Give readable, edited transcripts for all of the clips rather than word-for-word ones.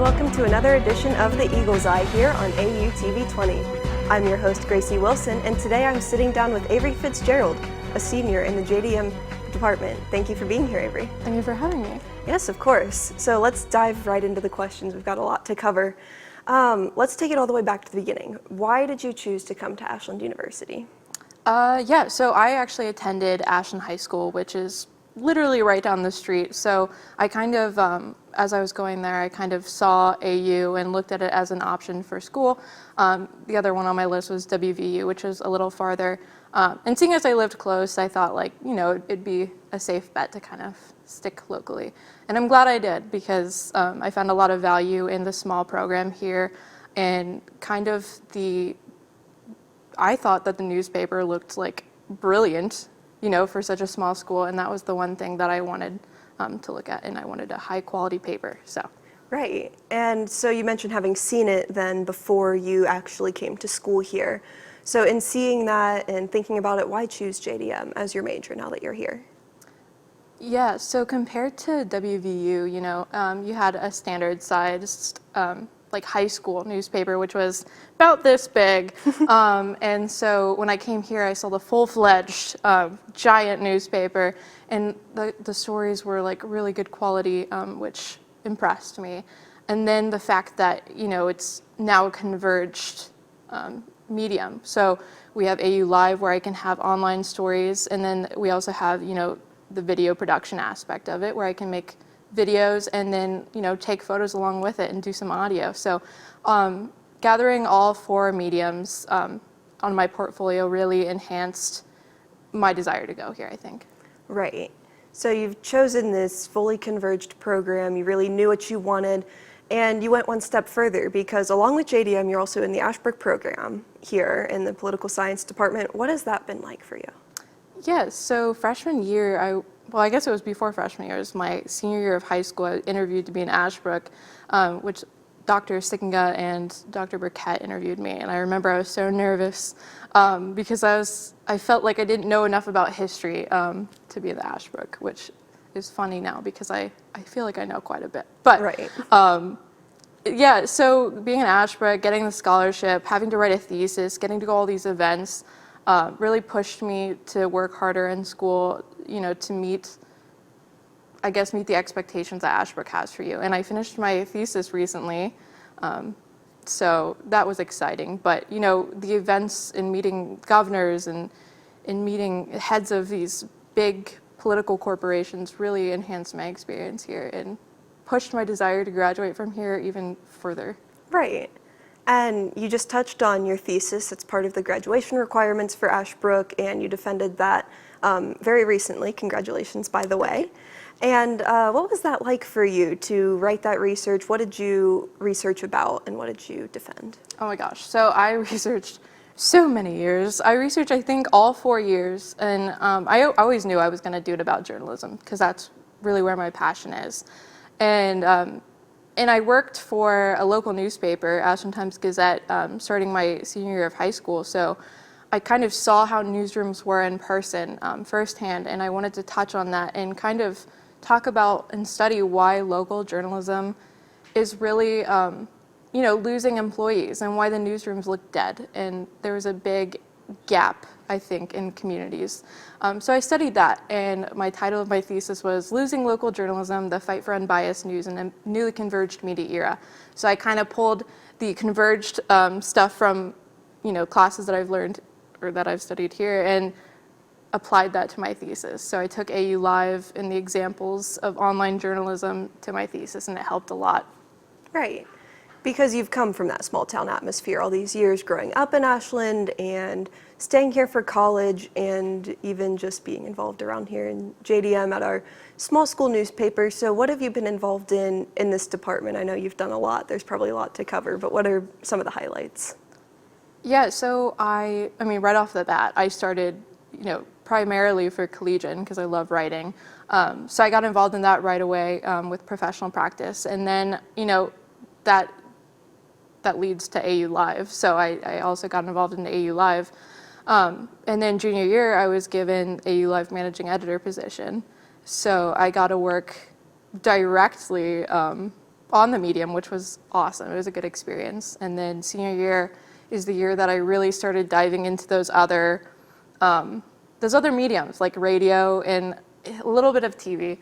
welcome to another edition of The Eagle's Eye here on AU TV 20. I'm your host, Gracie Wilson, and today I'm sitting down with Avaerie Fitzgerald, a senior in the JDM department. Thank you for being here, Avaerie. Thank you for having me. Yes, of course. So let's dive right into the questions. We've got a lot to cover. Let's take it all the way back to the beginning. Why did you choose to come to Ashland University? So I actually attended Ashland High School, which is literally right down the street. So I kind of, as I was going there, I kind of saw AU and looked at it as an option for school. The other one on my list was WVU, which is a little farther. And seeing as I lived close, I thought it'd be a safe bet to kind of stick locally. And I'm glad I did because I found a lot of value in the small program here and kind of I thought that the newspaper looked like brilliant, for such a small school, and that was the one thing that I wanted to look at, and I wanted a high quality paper, so. Right, and so you mentioned having seen it then before you actually came to school here. So in seeing that and thinking about it, why choose JDM as your major now that you're here? Yeah, so compared to WVU, you had a standard sized high school newspaper, which was about this big. And so when I came here, I saw the full-fledged giant newspaper, and the stories were really good quality, which impressed me. And then the fact that, it's now a converged medium. So we have AU Live where I can have online stories, and then we also have, the video production aspect of it where I can make videos and then take photos along with it and do some audio. So gathering all four mediums on my portfolio really enhanced my desire to go here, I think. Right. So you've chosen this fully converged program. You really knew what you wanted, and you went one step further because along with JDM, you're also in the Ashbrook program here in the political science department. What has that been like for you? Yeah, so freshman year, I guess it was before freshman year. It was my senior year of high school. I interviewed to be in Ashbrook, which Dr. Sickinga and Dr. Burkett interviewed me. And I remember I was so nervous because I felt like I didn't know enough about history to be in the Ashbrook, which is funny now because I feel like I know quite a bit. But right. Yeah, so being in Ashbrook, getting the scholarship, having to write a thesis, getting to go all these events, really pushed me to work harder in school, to meet the expectations that Ashbrook has for you. And I finished my thesis recently, so that was exciting. But, the events and meeting governors and in meeting heads of these big political corporations really enhanced my experience here and pushed my desire to graduate from here even further. Right. And you just touched on your thesis. It's part of the graduation requirements for Ashbrook, and you defended that very recently. Congratulations, by the way. And what was that like for you to write that research? What did you research about, and what did you defend? Oh my gosh. So I researched so many years. I researched, I think, all 4 years. And I always knew I was going to do it about journalism because that's really where my passion is. And I worked for a local newspaper, Ashland Times-Gazette, starting my senior year of high school. So I kind of saw how newsrooms were in person firsthand, and I wanted to touch on that and kind of talk about and study why local journalism is really, losing employees and why the newsrooms look dead. And there was a big gap, I think, in communities. So I studied that, and my title of my thesis was Losing Local Journalism, the Fight for Unbiased News in a Newly Converged Media Era. So I kind of pulled the converged stuff from, classes that I've learned or that I've studied here and applied that to my thesis. So I took AU Live and the examples of online journalism to my thesis, and it helped a lot. Right. Because you've come from that small town atmosphere all these years growing up in Ashland and staying here for college and even just being involved around here in JDM at our small school newspaper. So what have you been involved in this department? I know you've done a lot. There's probably a lot to cover, but what are some of the highlights? Yeah, so I mean, right off the bat, I started, primarily for collegian because I love writing. So I got involved in that right away with professional practice. And then, that leads to AU Live. So I also got involved in AU Live. And then junior year, I was given AU Live managing editor position. So I got to work directly on the medium, which was awesome. It was a good experience. And then senior year is the year that I really started diving into those other mediums like radio and a little bit of TV.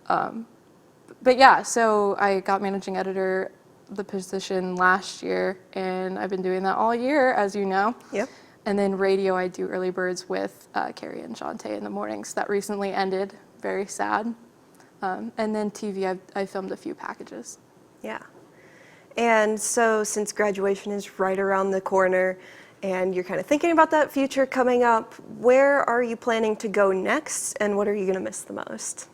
But yeah, so I got managing editor, the position last year, and I've been doing that all year, as you know. Yep. And then radio, I do early birds with Carrie and Shantae in the mornings. That recently ended, very sad. And then TV, I filmed a few packages. Yeah. And so since graduation is right around the corner and you're kind of thinking about that future coming up, where are you planning to go next and what are you going to miss the most?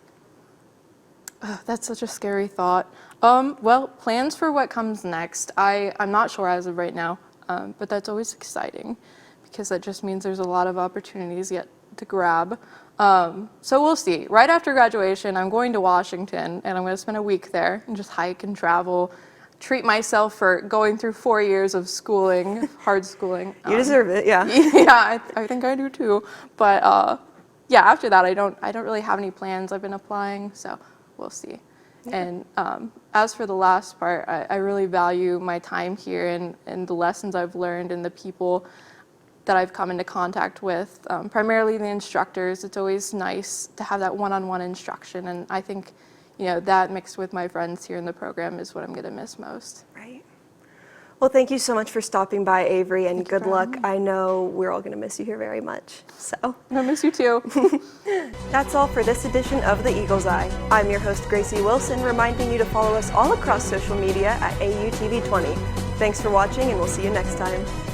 That's such a scary thought. Well, plans for what comes next, I'm not sure as of right now, but that's always exciting because that just means there's a lot of opportunities yet to grab. So we'll see. Right after graduation, I'm going to Washington and I'm going to spend a week there and just hike and travel, treat myself for going through 4 years of schooling, hard schooling. You deserve it, yeah. Yeah, I think I do too. But yeah, after that, I don't really have any plans. I've been applying, so we'll see. Yeah. And as for the last part, I really value my time here and the lessons I've learned and the people that I've come into contact with, primarily the instructors. It's always nice to have that one-on-one instruction, and I think, that mixed with my friends here in the program is what I'm going to miss most. Right. Well, thank you so much for stopping by, Avery, and good luck. I know we're all going to miss you here very much. So I miss you too. That's all for this edition of The Eagle's Eye. I'm your host, Gracie Wilson, reminding you to follow us all across social media at AUTV20. Thanks for watching, and we'll see you next time.